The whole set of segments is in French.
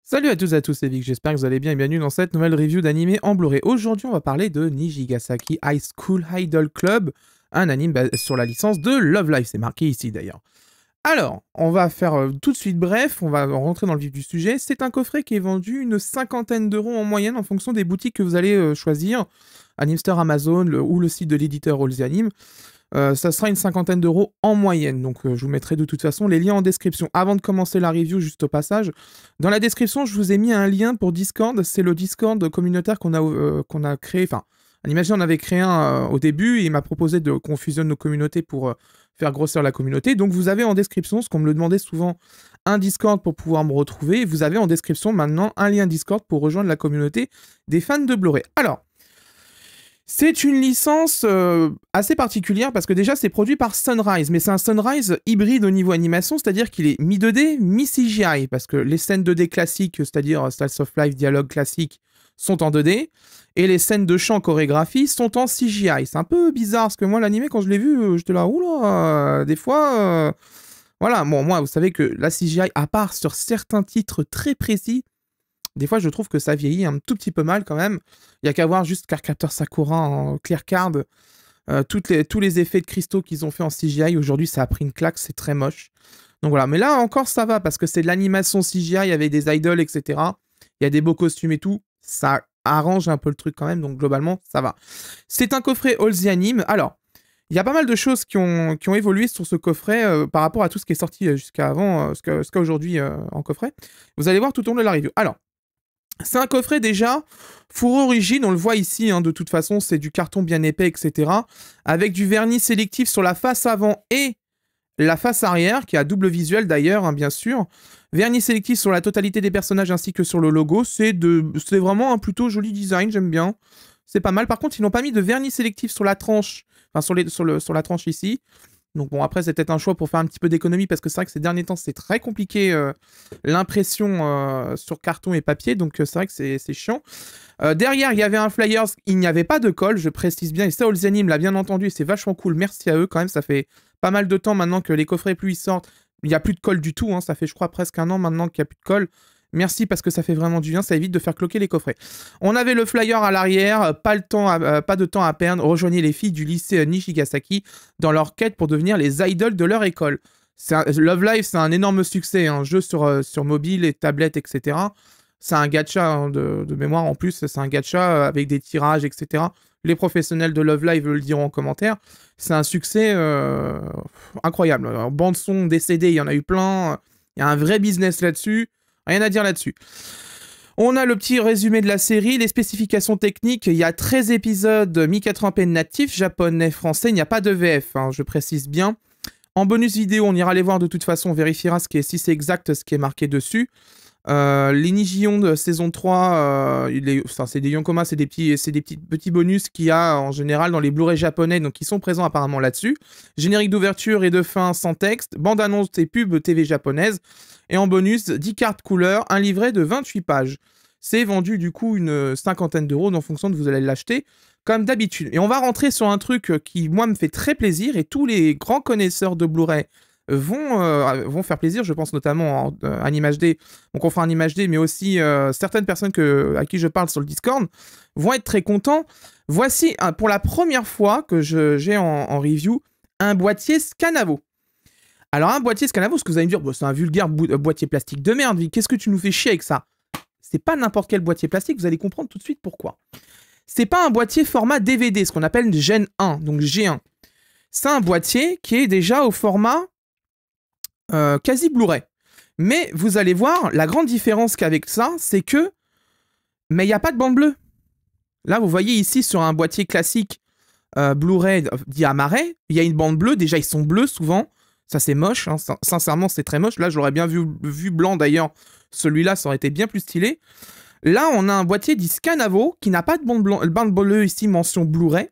Salut à tous et à tous, c'est Vic, j'espère que vous allez bien et bienvenue dans cette nouvelle review d'anime en Blu-ray. Aujourd'hui, on va parler de Nijigasaki High School Idol Club, un anime sur la licence de Love Live, c'est marqué ici d'ailleurs. Alors, on va faire tout de suite bref, on va rentrer dans le vif du sujet. C'est un coffret qui est vendu une cinquantaine d'euros en moyenne en fonction des boutiques que vous allez choisir, Animester, Amazon ou le site de l'éditeur All the Anime. Ça sera une cinquantaine d'euros en moyenne. Donc, je vous mettrai de toute façon les liens en description. Avant de commencer la review, juste au passage, dans la description, je vous ai mis un lien pour Discord. C'est le Discord communautaire qu'on a créé. Enfin, imaginez, on avait créé un au début. Et il m'a proposé qu'on fusionne nos communautés pour faire grossir la communauté. Donc, vous avez en description, ce qu'on me le demandait souvent, un Discord pour pouvoir me retrouver. Et vous avez en description maintenant un lien Discord pour rejoindre la communauté des fans de Blu-ray. Alors, c'est une licence assez particulière parce que déjà c'est produit par Sunrise, mais c'est un Sunrise hybride au niveau animation, c'est-à-dire qu'il est mi-2D, mi-CGI, parce que les scènes 2D classiques, c'est-à-dire Slice of Life, dialogue classique, sont en 2D, et les scènes de chant chorégraphie sont en CGI. C'est un peu bizarre, parce que moi l'animé, quand je l'ai vu, j'étais là, oula, des fois... Voilà, bon, moi, vous savez que la CGI, à part sur certains titres très précis, des fois, je trouve que ça vieillit un tout petit peu mal quand même. Il y a qu'à voir juste Cardcaptor Sakura en Clear Card. Tous les effets de cristaux qu'ils ont fait en CGI, aujourd'hui, ça a pris une claque, c'est très moche. Donc voilà, mais là encore, ça va, parce que c'est de l'animation CGI avec des idols, etc. Il y a des beaux costumes et tout. Ça arrange un peu le truc quand même, donc globalement, ça va. C'est un coffret All the Anime. Alors, il y a pas mal de choses qui ont évolué sur ce coffret par rapport à tout ce qui est sorti jusqu'à avant, jusqu'à aujourd'hui en coffret. Vous allez voir tout au long de la review. Alors, c'est un coffret déjà, fourrure rigide, on le voit ici, hein, de toute façon, c'est du carton bien épais, etc. Avec du vernis sélectif sur la face avant et la face arrière, qui a double visuel d'ailleurs, hein, bien sûr. Vernis sélectif sur la totalité des personnages ainsi que sur le logo. C'est vraiment un plutôt joli design, j'aime bien. C'est pas mal. Par contre, ils n'ont pas mis de vernis sélectif sur la tranche, enfin sur la tranche ici. Donc bon, après, c'est peut-être un choix pour faire un petit peu d'économie, parce que c'est vrai que ces derniers temps, c'est très compliqué l'impression sur carton et papier, donc c'est vrai que c'est chiant. Derrière, il y avait un flyers, il n'y avait pas de colle, je précise bien, et ça, All the Anime l'a bien entendu, et c'est vachement cool, merci à eux quand même, ça fait pas mal de temps maintenant que les coffrets plus ils sortent, il n'y a plus de colle du tout, hein, ça fait je crois presque un an maintenant qu'il n'y a plus de colle. Merci parce que ça fait vraiment du bien, ça évite de faire cloquer les coffrets. On avait le flyer à l'arrière, pas de temps à perdre, rejoignez les filles du lycée Nijigasaki dans leur quête pour devenir les idoles de leur école. Love Live, c'est un énorme succès, un jeu sur mobile et tablette, etc. C'est un gacha hein, de mémoire en plus, c'est un gacha avec des tirages, etc. Les professionnels de Love Live le diront en commentaire. C'est un succès incroyable. Alors, bande son, des CD, il y en a eu plein. Il y a un vrai business là-dessus. Rien à dire là-dessus. On a le petit résumé de la série, les spécifications techniques. Il y a 13 épisodes 1080p natifs, japonais, français. Il n'y a pas de VF, hein, je précise bien. En bonus vidéo, on ira les voir de toute façon. On vérifiera si c'est exact ce qui est marqué dessus. Les Nijion de saison 3, c'est des Yonkoma, c'est des petits bonus qu'il y a en général dans les Blu-ray japonais, donc qui sont présents apparemment là-dessus. Générique d'ouverture et de fin sans texte, bande-annonce et pub TV japonaise. Et en bonus, 10 cartes couleurs, un livret de 28 pages. C'est vendu du coup une cinquantaine d'euros en fonction de vous allez l'acheter, comme d'habitude. Et on va rentrer sur un truc qui, moi, me fait très plaisir, et tous les grands connaisseurs de Blu-ray vont faire plaisir, je pense notamment en Anime HD, donc on fera un Anime HD, mais aussi certaines personnes à qui je parle sur le Discord vont être très contents. Voici pour la première fois que j'ai en review un boîtier Scanavo. Alors un boîtier Scanavo, ce que vous allez me dire, bon, c'est un vulgaire boîtier plastique de merde, qu'est-ce que tu nous fais chier avec ça? C'est pas n'importe quel boîtier plastique, vous allez comprendre tout de suite pourquoi. C'est pas un boîtier format DVD, ce qu'on appelle Gen 1, donc G1. C'est un boîtier qui est déjà au format quasi Blu-ray. Mais vous allez voir, la grande différence qu'avec ça, c'est que... Mais il n'y a pas de bande bleue. Là, vous voyez ici, sur un boîtier classique Blu-ray dit Amare, il y a une bande bleue. Déjà, ils sont bleus souvent. Ça, c'est moche. Hein. Sincèrement, c'est très moche. Là, je l'aurais bien vu blanc, d'ailleurs. Celui-là, ça aurait été bien plus stylé. Là, on a un boîtier dit Scanavo qui n'a pas de bande bleue ici, mention Blu-ray,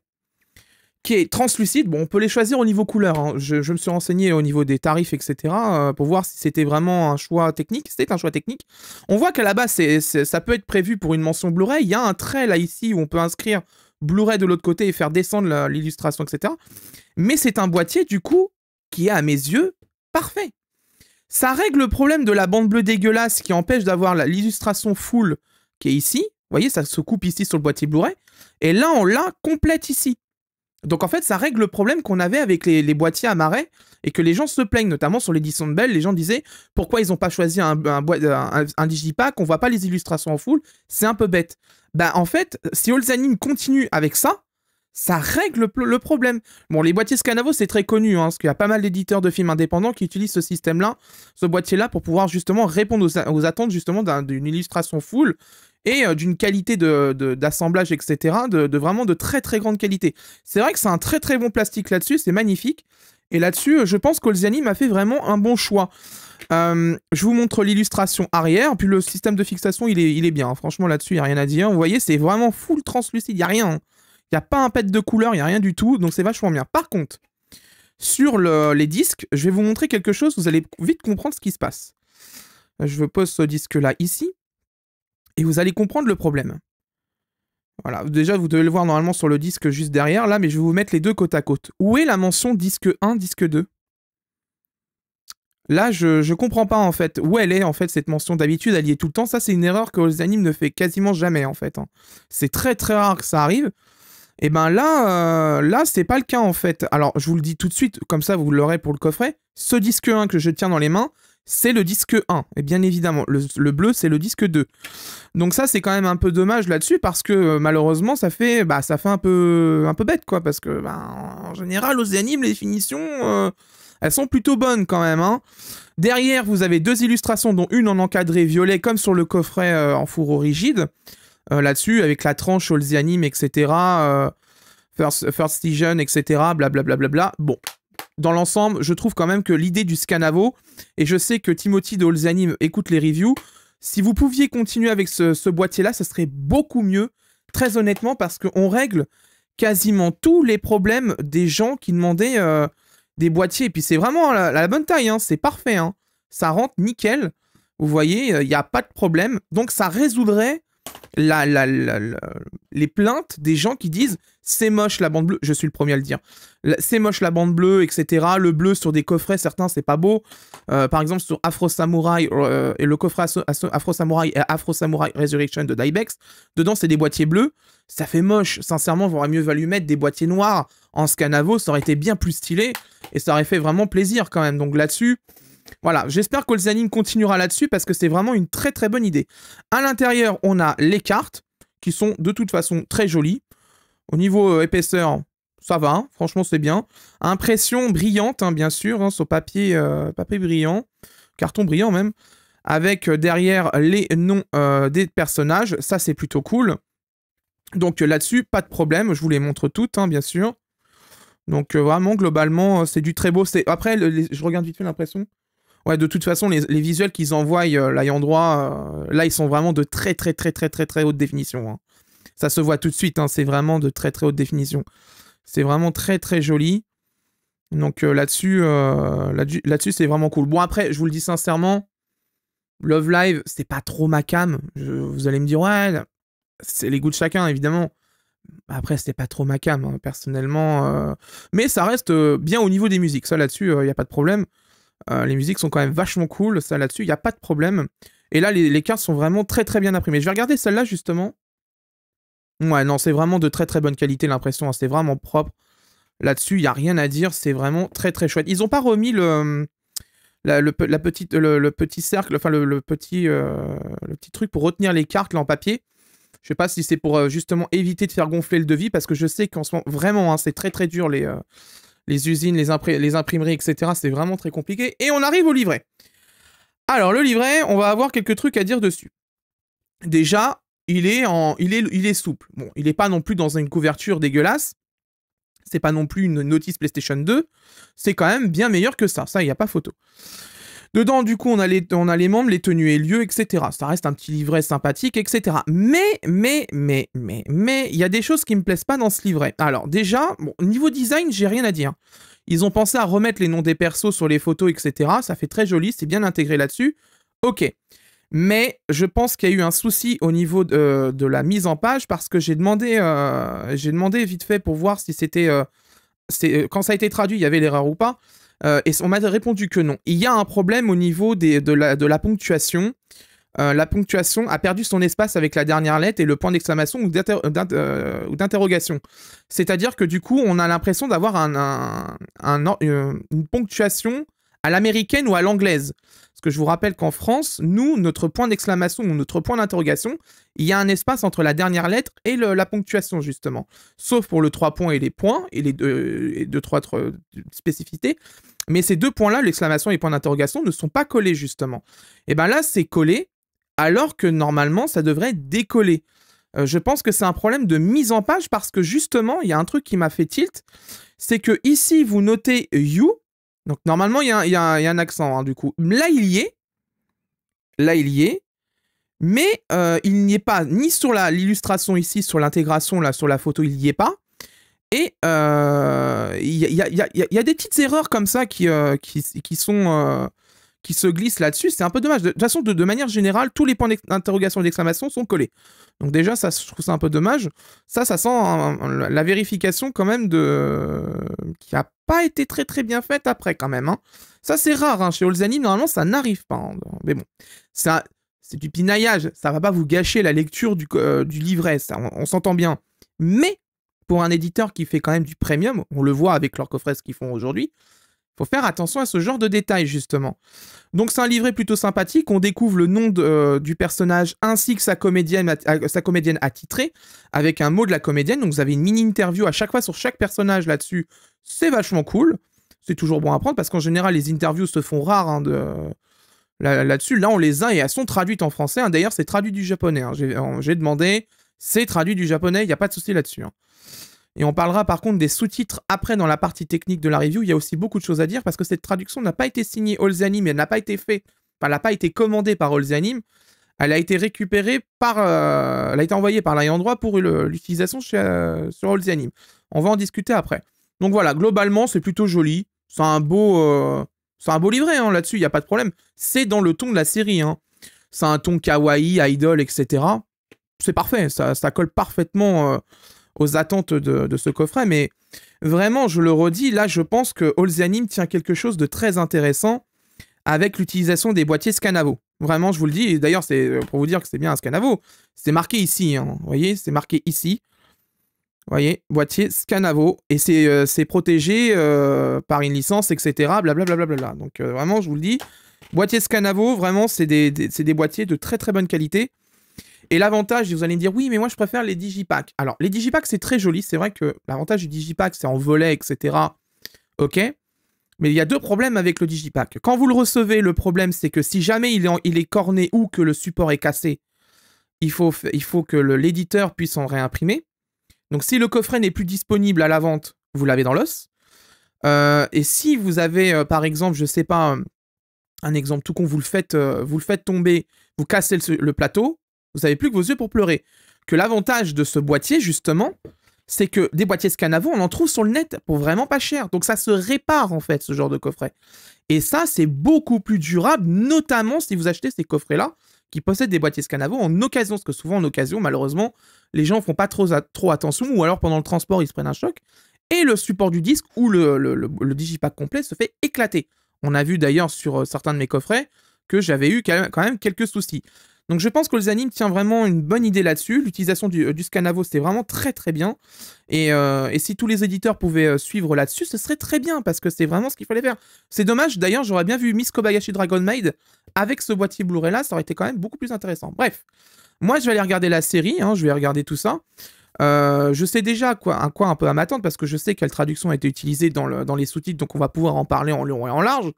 qui est translucide. Bon, on peut les choisir au niveau couleur. Hein. Je me suis renseigné au niveau des tarifs, etc. Pour voir si c'était vraiment un choix technique. C'était un choix technique. On voit qu'à la base, ça peut être prévu pour une mention Blu-ray. Il y a un trait là, ici, où on peut inscrire Blu-ray de l'autre côté et faire descendre l'illustration, etc. Mais c'est un boîtier, du coup, qui est, à mes yeux, parfait. Ça règle le problème de la bande bleue dégueulasse qui empêche d'avoir l'illustration full qui est ici. Vous voyez, ça se coupe ici sur le boîtier Blu-ray. Et là, on l'a complète ici. Donc en fait, ça règle le problème qu'on avait avec les boîtiers à marais et que les gens se plaignent, notamment sur l'édition de Bell. Les gens disaient pourquoi ils n'ont pas choisi un digipack, on voit pas les illustrations en full, c'est un peu bête. Bah en fait, si Holzanim continue avec ça, ça règle le problème. Bon, les boîtiers Scanavo, c'est très connu, hein, parce qu'il y a pas mal d'éditeurs de films indépendants qui utilisent ce système-là, ce boîtier-là, pour pouvoir justement répondre aux attentes justement d'une illustration full et d'une qualité d'assemblage, etc., de vraiment de très très grande qualité. C'est vrai que c'est un très très bon plastique là-dessus, c'est magnifique. Et là-dessus, je pense qu'Holzanim a fait vraiment un bon choix. Je vous montre l'illustration arrière, puis le système de fixation, il est bien. Hein. Franchement, là-dessus, il n'y a rien à dire. Vous voyez, c'est vraiment full translucide, il n'y a rien. Hein. Il n'y a pas un pet de couleur, il n'y a rien du tout, donc c'est vachement bien. Par contre, sur les disques, je vais vous montrer quelque chose, vous allez vite comprendre ce qui se passe. Je pose ce disque-là ici, et vous allez comprendre le problème. Voilà, déjà vous devez le voir normalement sur le disque juste derrière, là, mais je vais vous mettre les deux côte à côte. Où est la mention disque 1, disque 2 ? Là, je comprends pas en fait. Où elle est en fait cette mention d'habitude, elle y est tout le temps. Ça, c'est une erreur que Holzanim ne fait quasiment jamais en fait. Hein. C'est très très rare que ça arrive. Et ben là, c'est pas le cas en fait. Alors, je vous le dis tout de suite, comme ça vous l'aurez pour le coffret. Ce disque 1 que je tiens dans les mains, c'est le disque 1. Et bien évidemment, le bleu, c'est le disque 2. Donc ça, c'est quand même un peu dommage là-dessus parce que malheureusement, ça fait un peu bête quoi. Parce que en général, aux animes, les finitions, elles sont plutôt bonnes quand même. Hein. Derrière, vous avez deux illustrations, dont une en encadré violet, comme sur le coffret en fourreau rigide. Là-dessus, avec la tranche Holzanim, etc. First Vision, etc. Blablabla. Bon, dans l'ensemble, je trouve quand même que l'idée du Scanavo, et je sais que Timothy de Holzanim écoute les reviews, si vous pouviez continuer avec ce boîtier-là, ça serait beaucoup mieux, très honnêtement, parce qu'on règle quasiment tous les problèmes des gens qui demandaient des boîtiers. Et puis c'est vraiment la bonne taille, hein, c'est parfait. Hein. Ça rentre nickel. Vous voyez, il n'y a pas de problème. Donc ça résoudrait les plaintes des gens qui disent c'est moche la bande bleue, je suis le premier à le dire, c'est moche la bande bleue, etc. Le bleu sur des coffrets, certains c'est pas beau. Par exemple sur Afro Samurai et le coffret Afro Samurai et Afro Samurai Resurrection de Dybex, dedans c'est des boîtiers bleus, ça fait moche. Sincèrement, il aurait mieux valu mettre des boîtiers noirs en Scanavo, ça aurait été bien plus stylé et ça aurait fait vraiment plaisir quand même. Donc là-dessus, voilà, j'espère qu'Holzanim continuera là-dessus parce que c'est vraiment une très très bonne idée. À l'intérieur, on a les cartes qui sont de toute façon très jolies. Au niveau épaisseur, ça va, hein, franchement c'est bien. Impression brillante, hein, bien sûr, hein, sur papier brillant, carton brillant même, avec derrière les noms des personnages, ça c'est plutôt cool. Donc là-dessus, pas de problème, je vous les montre toutes, hein, bien sûr. Donc vraiment, globalement, c'est du très beau. Après, je regarde vite fait l'impression. Ouais, de toute façon, les visuels qu'ils envoient l'ayant droit, là, ils sont vraiment de très haute définition. Hein. Ça se voit tout de suite, hein, c'est vraiment de très haute définition. C'est vraiment très joli. Donc là-dessus, c'est vraiment cool. Bon, après, je vous le dis sincèrement, Love Live, c'est pas trop ma cam. Vous allez me dire, ouais, c'est les goûts de chacun, évidemment. Après, c'était pas trop ma cam, hein, personnellement. Mais ça reste bien au niveau des musiques. Ça, là-dessus, il n'y a pas de problème. Les musiques sont quand même vachement cool, ça là-dessus, il n'y a pas de problème. Et là, les cartes sont vraiment très bien imprimées. Je vais regarder celle-là, justement. Ouais, non, c'est vraiment de très bonne qualité, l'impression. Hein, c'est vraiment propre. Là-dessus, il n'y a rien à dire. C'est vraiment très chouette. Ils n'ont pas remis le petit cercle, enfin, le petit truc pour retenir les cartes, là, en papier. Je sais pas si c'est pour justement éviter de faire gonfler le devis, parce que je sais qu'en ce moment, vraiment, hein, c'est très dur, les usines, les imprimeries, etc. C'est vraiment très compliqué. Et on arrive au livret. Alors, le livret, on va avoir quelques trucs à dire dessus. Déjà, il est souple. Bon, il n'est pas non plus dans une couverture dégueulasse. C'est pas non plus une notice PlayStation 2. C'est quand même bien meilleur que ça. Ça, il n'y a pas photo. Dedans, du coup, on a les membres, les tenues et lieux, etc. Ça reste un petit livret sympathique, etc. Mais, il y a des choses qui me plaisent pas dans ce livret. Alors, déjà, bon, niveau design, j'ai rien à dire. Ils ont pensé à remettre les noms des persos sur les photos, etc. Ça fait très joli, c'est bien intégré là-dessus. Ok. Mais je pense qu'il y a eu un souci au niveau de la mise en page parce que j'ai demandé vite fait pour voir si c'était... quand ça a été traduit, il y avait l'erreur ou pas. Et on m'a répondu que non. Il y a un problème au niveau de la ponctuation. La ponctuation a perdu son espace avec la dernière lettre et le point d'exclamation ou d'interrogation. C'est-à-dire que du coup, on a l'impression d'avoir une ponctuation à l'américaine ou à l'anglaise. Parce que je vous rappelle qu'en France, nous, notre point d'exclamation ou notre point d'interrogation, il y a un espace entre la dernière lettre et la ponctuation, justement. Sauf pour le 3 points et les points, et les deux, trois spécificités. Mais ces deux points-là, l'exclamation et les points d'interrogation, ne sont pas collés, justement. Et bien là, c'est collé, alors que normalement, ça devrait décoller. Je pense que c'est un problème de mise en page parce que justement, il y a un truc qui m'a fait tilt, c'est que ici, vous notez you, donc normalement, il y a un accent, hein, du coup. Là, il y est, mais il n'y est pas ni sur l'illustration ici, sur l'intégration, là, sur la photo, il n'y est pas. Et il y a des petites erreurs comme ça qui se glissent là-dessus. C'est un peu dommage. De toute façon, de manière générale, tous les points d'interrogation et d'exclamation sont collés. Donc déjà, ça, je trouve ça un peu dommage. Ça sent la vérification quand même qui n'a pas été très très bien faite après quand même. Hein. Ça, c'est rare. Hein. Chez Olzanim, normalement, ça n'arrive pas. Hein. Mais bon, c'est du pinaillage. Ça va pas vous gâcher la lecture du livret. Ça, on s'entend bien. Mais pour un éditeur qui fait quand même du premium, on le voit avec leurs coffrets ce qu'ils font aujourd'hui, il faut faire attention à ce genre de détails, justement. Donc, c'est un livret plutôt sympathique. On découvre le nom du personnage ainsi que sa comédienne attitrée, avec un mot de la comédienne. Donc, vous avez une mini-interview à chaque fois sur chaque personnage là-dessus. C'est vachement cool. C'est toujours bon à prendre parce qu'en général, les interviews se font rares hein, là-dessus. Là, on les a et elles sont traduites en français. Hein. D'ailleurs, c'est traduit du japonais. Hein. J'ai demandé, c'est traduit du japonais. Il n'y a pas de souci là-dessus. Hein. Et on parlera par contre des sous-titres après dans la partie technique de la review. Il y a aussi beaucoup de choses à dire parce que cette traduction n'a pas été signée Olzanim et elle n'a pas été commandée par Olzanim. Elle a été récupérée elle a été envoyée par l'ayant droit pour l'utilisation sur Olzanim. On va en discuter après. Donc voilà, globalement, c'est plutôt joli. C'est un beau livret hein, là-dessus, il n'y a pas de problème. C'est dans le ton de la série. Hein. C'est un ton kawaii, idol, etc. C'est parfait, ça colle parfaitement aux attentes de ce coffret, mais vraiment, je le redis, là, je pense que Olzanim tient quelque chose de très intéressant avec l'utilisation des boîtiers Scanavo. Vraiment, je vous le dis, et d'ailleurs, c'est pour vous dire que c'est bien un Scanavo. C'est marqué ici, hein, vous voyez, c'est marqué ici. Vous voyez, boîtier Scanavo, et c'est protégé par une licence, etc. Blablabla. Donc, vraiment, je vous le dis, boîtier Scanavo, vraiment, c'est des boîtiers de très très bonne qualité. Et l'avantage, vous allez me dire, oui, mais moi, je préfère les digipacks. Alors, les digipacks, c'est très joli. C'est vrai que l'avantage du digipack, c'est en volet, etc. OK. Mais il y a deux problèmes avec le digipack. Quand vous le recevez, le problème, c'est que si jamais il est corné ou que le support est cassé, il faut que l'éditeur puisse en réimprimer. Donc, si le coffret n'est plus disponible à la vente, vous l'avez dans l'os. Et si vous avez, par exemple, je sais pas, un exemple tout con, vous le faites tomber, vous cassez le plateau, vous n'avez plus que vos yeux pour pleurer. Que l'avantage de ce boîtier, justement, c'est que des boîtiers Scanavo, on en trouve sur le net pour vraiment pas cher. Donc ça se répare, en fait, ce genre de coffret. Et ça, c'est beaucoup plus durable, notamment si vous achetez ces coffrets-là, qui possèdent des boîtiers Scanavo en occasion. Parce que souvent, en occasion, malheureusement, les gens font pas trop attention, ou alors pendant le transport, ils se prennent un choc. Et le support du disque ou le digipack complet se fait éclater. On a vu d'ailleurs sur certains de mes coffrets que j'avais eu quand même quelques soucis. Donc je pense que Olzanim tient vraiment une bonne idée là-dessus. L'utilisation du Scanavo, c'était vraiment très très bien. Et si tous les éditeurs pouvaient suivre là-dessus, ce serait très bien, parce que c'est vraiment ce qu'il fallait faire. C'est dommage, d'ailleurs, j'aurais bien vu Miss Kobayashi Dragon Maid avec ce boîtier Blu-ray là, ça aurait été quand même beaucoup plus intéressant. Bref, moi je vais aller regarder la série, hein, je vais regarder tout ça. Je sais déjà à quoi un peu à m'attendre, parce que je sais quelle traduction a été utilisée dans les sous-titres, donc on va pouvoir en parler en long et en large.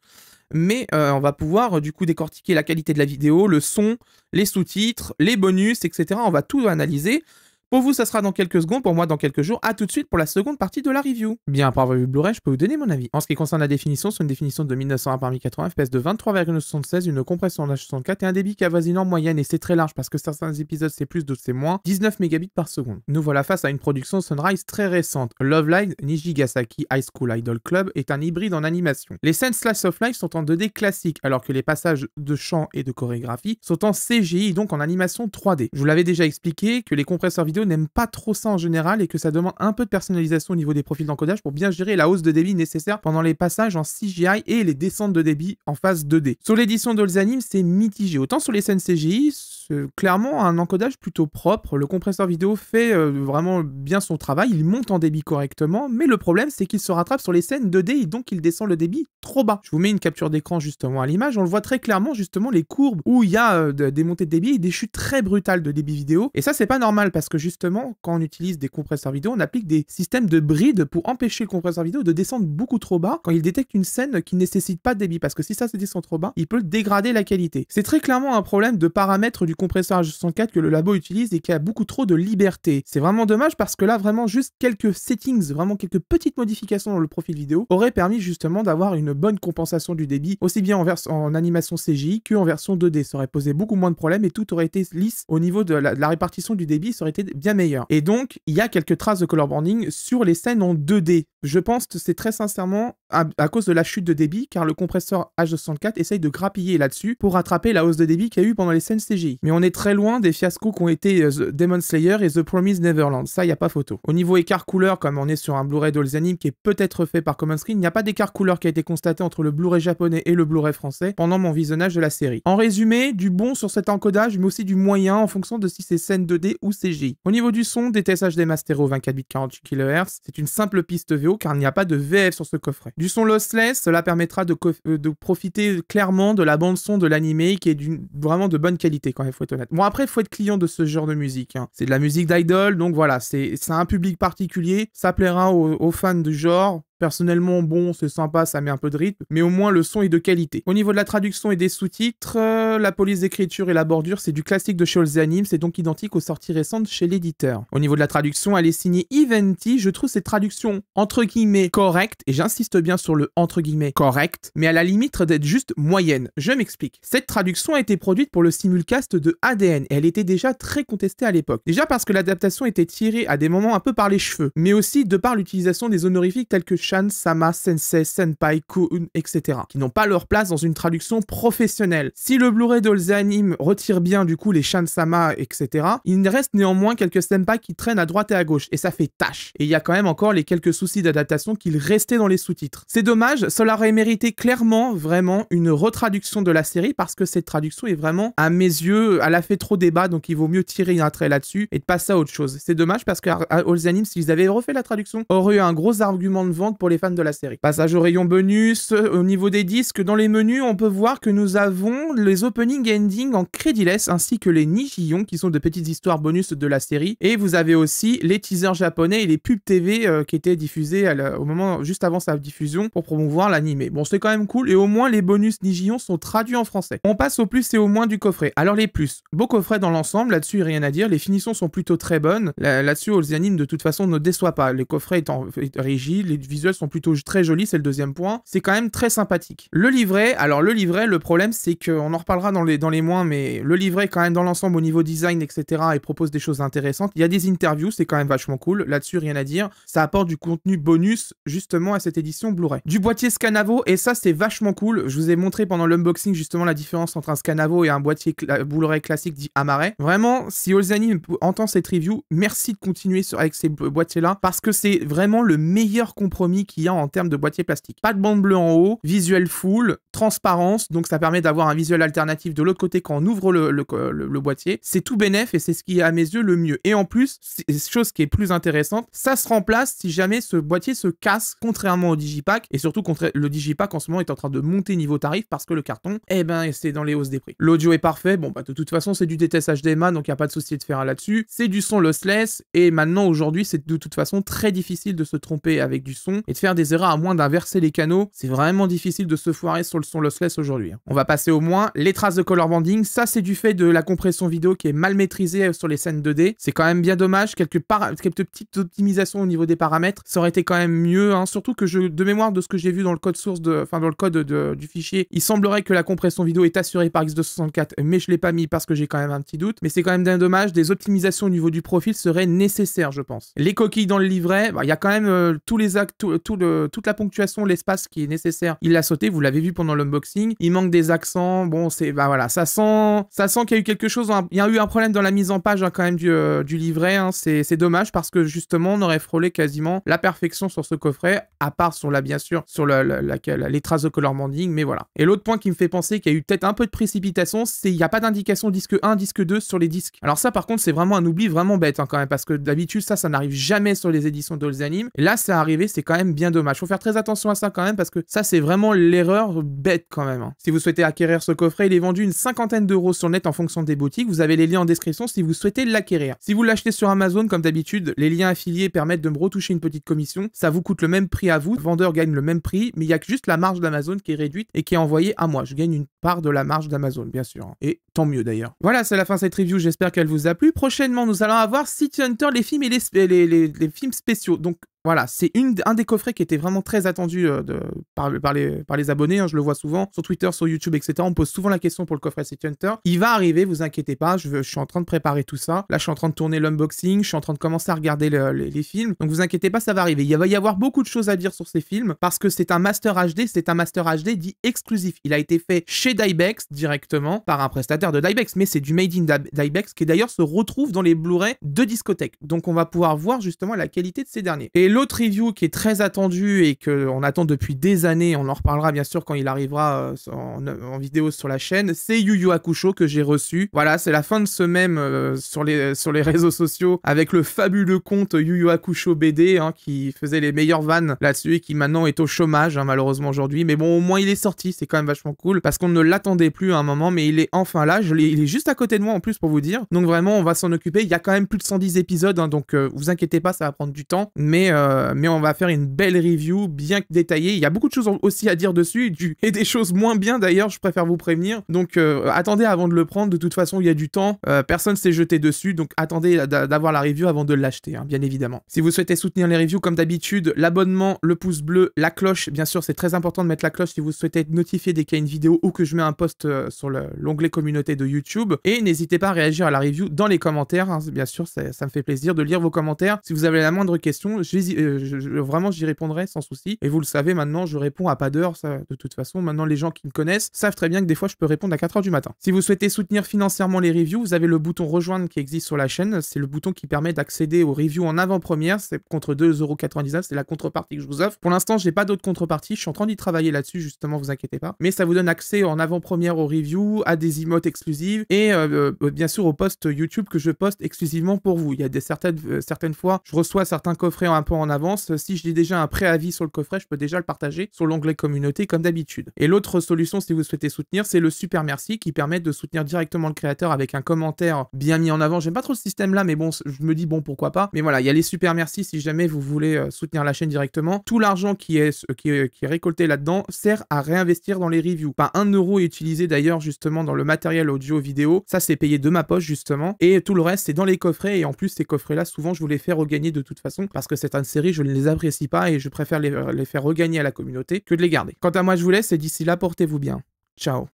Mais on va pouvoir du coup décortiquer la qualité de la vidéo, le son, les sous-titres, les bonus, etc. On va tout analyser. Pour vous, ça sera dans quelques secondes, pour moi dans quelques jours. À tout de suite pour la seconde partie de la review. Bien, après avoir vu Blu-ray, je peux vous donner mon avis. En ce qui concerne la définition, c'est une définition de 1901 par 1080 fps de 23,76, une compression en H64 et un débit qui avoisine en moyenne, et c'est très large parce que certains épisodes c'est plus, d'autres c'est moins, 19 mégabits par seconde. Nous voilà face à une production Sunrise très récente. Love Live Nijigasaki High School Idol Club est un hybride en animation. Les scènes slice of life sont en 2D classique, alors que les passages de chant et de chorégraphie sont en CGI, donc en animation 3D. Je vous l'avais déjà expliqué que les compresseurs vidéo vidéo n'aiment pas trop ça en général et que ça demande un peu de personnalisation au niveau des profils d'encodage pour bien gérer la hausse de débit nécessaire pendant les passages en CGI et les descentes de débit en phase 2D. Sur l'édition d'Olzanim, c'est mitigé. Autant sur les scènes CGI, c'est clairement un encodage plutôt propre. Le compresseur vidéo fait vraiment bien son travail, il monte en débit correctement, mais le problème c'est qu'il se rattrape sur les scènes 2D et donc il descend le débit trop bas. Je vous mets une capture d'écran justement à l'image, on le voit très clairement justement les courbes où il y a des montées de débit et des chutes très brutales de débit vidéo. Et ça c'est pas normal parce que justement quand on utilise des compresseurs vidéo, on applique des systèmes de bride pour empêcher le compresseur vidéo de descendre beaucoup trop bas quand il détecte une scène qui ne nécessite pas de débit, parce que si ça se descend trop bas, il peut dégrader la qualité. C'est très clairement un problème de paramètres du compresseur H264 que le labo utilise et qui a beaucoup trop de liberté. C'est vraiment dommage parce que là vraiment juste quelques settings, vraiment quelques petites modifications dans le profil vidéo auraient permis justement d'avoir une bonne compensation du débit, aussi bien en animation CGI qu'en version 2D. Ça aurait posé beaucoup moins de problèmes et tout aurait été lisse au niveau de la répartition du débit, ça aurait été bien meilleur. Et donc, il y a quelques traces de color banding sur les scènes en 2D. Je pense que c'est très sincèrement à cause de la chute de débit, car le compresseur H264 essaye de grappiller là-dessus pour rattraper la hausse de débit qu'il y a eu pendant les scènes CGI. Mais on est très loin des fiascos qu'ont été Demon Slayer et The Promised Neverland, ça y a pas photo. Au niveau écart couleur, comme on est sur un Blu-ray d'Olzanim qui est peut-être fait par Common Screen, il n'y a pas d'écart couleur qui a été constaté entre le Blu-ray japonais et le Blu-ray français pendant mon visionnage de la série. En résumé, du bon sur cet encodage, mais aussi du moyen en fonction de si c'est scène 2D ou CGI. Au niveau du son, DTS HD Mastero 24 bits 48 kHz, c'est une simple piste VO car il n'y a pas de VF sur ce coffret. Du son lossless, cela permettra de profiter clairement de la bande son de l'animé qui est vraiment de bonne qualité quand même, faut être honnête. Bon après, il faut être client de ce genre de musique, hein. C'est de la musique d'idol, donc voilà, c'est un public particulier, ça plaira aux fans du genre. Personnellement, bon, c'est sympa, ça met un peu de rythme, mais au moins le son est de qualité. Au niveau de la traduction et des sous-titres, la police d'écriture et la bordure, c'est du classique de chez Olzanim, c'est donc identique aux sorties récentes chez l'éditeur. Au niveau de la traduction, elle est signée Eventi, je trouve cette traduction entre guillemets correcte, et j'insiste bien sur le entre guillemets correct, mais à la limite d'être juste moyenne. Je m'explique. Cette traduction a été produite pour le simulcast de ADN, et elle était déjà très contestée à l'époque. Déjà parce que l'adaptation était tirée à des moments un peu par les cheveux, mais aussi de par l'utilisation des honorifiques tels que Shan, Sama, Sensei, Senpai, Kun, etc. qui n'ont pas leur place dans une traduction professionnelle. Si le Blu-ray d'Olzanim retire bien du coup les Shan, Sama, etc., il reste néanmoins quelques Senpai qui traînent à droite et à gauche, et ça fait tâche. Et il y a quand même encore les quelques soucis d'adaptation qui restaient dans les sous-titres. C'est dommage, cela aurait mérité clairement, vraiment, une retraduction de la série, parce que cette traduction est vraiment, à mes yeux, elle a fait trop débat, donc il vaut mieux tirer un trait là-dessus et de passer à autre chose. C'est dommage parce qu'à Olzanim, s'ils avaient refait la traduction, aurait eu un gros argument de vente pour les fans de la série. Passage au rayon bonus, au niveau des disques, dans les menus, on peut voir que nous avons les opening et ending en crédiless, ainsi que les Nijillon, qui sont de petites histoires bonus de la série, et vous avez aussi les teasers japonais et les pubs TV qui étaient diffusés au moment juste avant sa diffusion pour promouvoir l'animé. Bon, c'est quand même cool, et au moins les bonus Nijillon sont traduits en français. On passe au plus et au moins du coffret. Alors les plus, beau coffret dans l'ensemble, là-dessus rien à dire, les finitions sont plutôt très bonnes, là-dessus Olzanim de toute façon ne déçoit pas, les coffrets étant rigides, les visuels sont plutôt très joli, c'est le deuxième point. C'est quand même très sympathique. Le livret, alors le livret, le problème c'est qu'on en reparlera dans les mois, mais le livret quand même dans l'ensemble au niveau design, etc. il propose des choses intéressantes. Il y a des interviews, c'est quand même vachement cool. Là-dessus, rien à dire. Ça apporte du contenu bonus justement à cette édition Blu-ray. Du boîtier Scanavo, et ça c'est vachement cool. Je vous ai montré pendant l'unboxing justement la différence entre un Scanavo et un boîtier Blu-ray classique dit Amaret. Vraiment, si Olzanim entend cette review, merci de continuer avec ces boîtiers-là, parce que c'est vraiment le meilleur compromis qu'il y a en termes de boîtier plastique. Pas de bande bleue en haut, visuel full, transparence, donc ça permet d'avoir un visuel alternatif de l'autre côté quand on ouvre le boîtier. C'est tout bénef et c'est ce qui est à mes yeux le mieux. Et en plus, chose qui est plus intéressante, ça se remplace si jamais ce boîtier se casse, contrairement au Digipack, et surtout le Digipack en ce moment est en train de monter niveau tarif parce que le carton, eh ben c'est dans les hausses des prix. L'audio est parfait, bon bah de toute façon c'est du DTS HDMI donc il n'y a pas de souci de faire là-dessus. C'est du son lossless et maintenant aujourd'hui c'est de toute façon très difficile de se tromper avec du son et de faire des erreurs à moins d'inverser les canaux. C'est vraiment difficile de se foirer sur le son lossless aujourd'hui. On va passer au moins les traces de color banding. Ça, c'est du fait de la compression vidéo qui est mal maîtrisée sur les scènes 2D. C'est quand même bien dommage. Quelques petites optimisations au niveau des paramètres. Ça aurait été quand même mieux, hein. Surtout que de mémoire de ce que j'ai vu dans le code source, dans le code du fichier, il semblerait que la compression vidéo est assurée par X264, mais je l'ai pas mis parce que j'ai quand même un petit doute. Mais c'est quand même bien dommage. Des optimisations au niveau du profil seraient nécessaires, je pense. Les coquilles dans le livret, il y a quand même tous les actes, toute la ponctuation, l'espace qui est nécessaire, il l'a sauté, vous l'avez vu pendant l'unboxing. Il manque des accents, bon, bah voilà, ça sent qu'il y a eu quelque chose, il y a eu un problème dans la mise en page quand même du livret, hein. C'est dommage parce que justement, on aurait frôlé quasiment la perfection sur ce coffret, à part sur bien sûr, sur les traces de color banding, mais voilà. Et l'autre point qui me fait penser qu'il y a eu peut-être un peu de précipitation, c'est il n'y a pas d'indication disque 1, disque 2 sur les disques. Alors ça, par contre, c'est vraiment un oubli vraiment bête, hein, quand même, parce que d'habitude, ça n'arrive jamais sur les éditions d'All the Anime. Et là, c'est arrivé, c'est quand même bien dommage. Faut faire très attention à ça quand même, parce que ça, c'est vraiment l'erreur bête quand même, hein. Si vous souhaitez acquérir ce coffret, il est vendu une 50aine d'euros sur le net en fonction des boutiques. Vous avez les liens en description si vous souhaitez l'acquérir. Si vous l'achetez sur Amazon, comme d'habitude, les liens affiliés permettent de me retoucher une petite commission. Ça vous coûte le même prix à vous. Le vendeur gagne le même prix, mais il y a juste la marge d'Amazon qui est réduite et qui est envoyée à moi. Je gagne une part de la marge d'Amazon, bien sûr, hein. Et tant mieux d'ailleurs. Voilà, c'est la fin de cette review. J'espère qu'elle vous a plu. Prochainement, nous allons avoir City Hunter, les films et les films spéciaux. Donc, voilà, c'est un des coffrets qui était vraiment très attendu par les abonnés, hein, je le vois souvent sur Twitter, sur YouTube, etc. On me pose souvent la question pour le coffret City Hunter. Il va arriver, vous inquiétez pas, je suis en train de préparer tout ça. Là, je suis en train de tourner l'unboxing, je suis en train de commencer à regarder les films. Donc vous inquiétez pas, ça va arriver. Il va y avoir beaucoup de choses à dire sur ces films parce que c'est un Master HD, c'est un Master HD dit exclusif. Il a été fait chez Dybex directement par un prestataire de Dybex, mais c'est du Made in Dybex qui d'ailleurs se retrouve dans les Blu-ray de discothèque. Donc on va pouvoir voir justement la qualité de ces derniers. Et l'autre review qui est très attendu et qu'on attend depuis des années, on en reparlera bien sûr quand il arrivera en vidéo sur la chaîne, c'est Yu Yu Hakusho que j'ai reçu. Voilà, c'est la fin de semaine sur les réseaux sociaux avec le fabuleux compte Yu Yu Hakusho BD, hein, qui faisait les meilleures vannes là-dessus et qui maintenant est au chômage, hein, malheureusement aujourd'hui. Mais bon, au moins il est sorti, c'est quand même vachement cool parce qu'on ne l'attendait plus à un moment, mais il est enfin là. Il est juste à côté de moi en plus pour vous dire. Donc vraiment, on va s'en occuper. Il y a quand même plus de 110 épisodes, hein, donc vous inquiétez pas, ça va prendre du temps. Mais on va faire une belle review bien détaillée. Il y a beaucoup de choses aussi à dire dessus et des choses moins bien d'ailleurs, je préfère vous prévenir. Donc attendez avant de le prendre, de toute façon il y a du temps, personne s'est jeté dessus, donc attendez d'avoir la review avant de l'acheter, hein, bien évidemment. Si vous souhaitez soutenir les reviews comme d'habitude, l'abonnement, le pouce bleu, la cloche, bien sûr c'est très important de mettre la cloche si vous souhaitez être notifié dès qu'il y a une vidéo ou que je mets un post sur l'onglet communauté de YouTube. Et n'hésitez pas à réagir à la review dans les commentaires, hein, bien sûr ça me fait plaisir de lire vos commentaires. Si vous avez la moindre question, vraiment j'y répondrai sans souci. Et vous le savez maintenant, je réponds à pas d'heure, ça de toute façon. Maintenant les gens qui me connaissent savent très bien que des fois je peux répondre à 4h du matin. Si vous souhaitez soutenir financièrement les reviews, vous avez le bouton rejoindre qui existe sur la chaîne. C'est le bouton qui permet d'accéder aux reviews en avant-première. C'est contre 2,99 €, c'est la contrepartie que je vous offre. Pour l'instant, j'ai pas d'autres contreparties. Je suis en train d'y travailler là-dessus, justement, vous inquiétez pas. Mais ça vous donne accès en avant-première aux reviews, à des emotes exclusives et bien sûr aux posts YouTube que je poste exclusivement pour vous. Il y a certaines fois, je reçois certains coffrets un peu en avance. Si j'ai déjà un préavis sur le coffret, je peux déjà le partager sur l'onglet communauté comme d'habitude. Et l'autre solution, si vous souhaitez soutenir, c'est le super merci qui permet de soutenir directement le créateur avec un commentaire bien mis en avant. J'aime pas trop ce système-là, mais bon, je me dis bon, pourquoi pas. Mais voilà, il y a les super merci si jamais vous voulez soutenir la chaîne directement. Tout l'argent qui est récolté là-dedans sert à réinvestir dans les reviews. Pas 1 € est utilisé d'ailleurs justement dans le matériel audio vidéo. Ça, c'est payé de ma poche justement. Et tout le reste, c'est dans les coffrets. Et en plus, ces coffrets-là, souvent, je vous les fais regagner de toute façon parce que certaines séries, je ne les apprécie pas et je préfère les faire regagner à la communauté que de les garder. Quant à moi, je vous laisse et d'ici là, portez-vous bien. Ciao.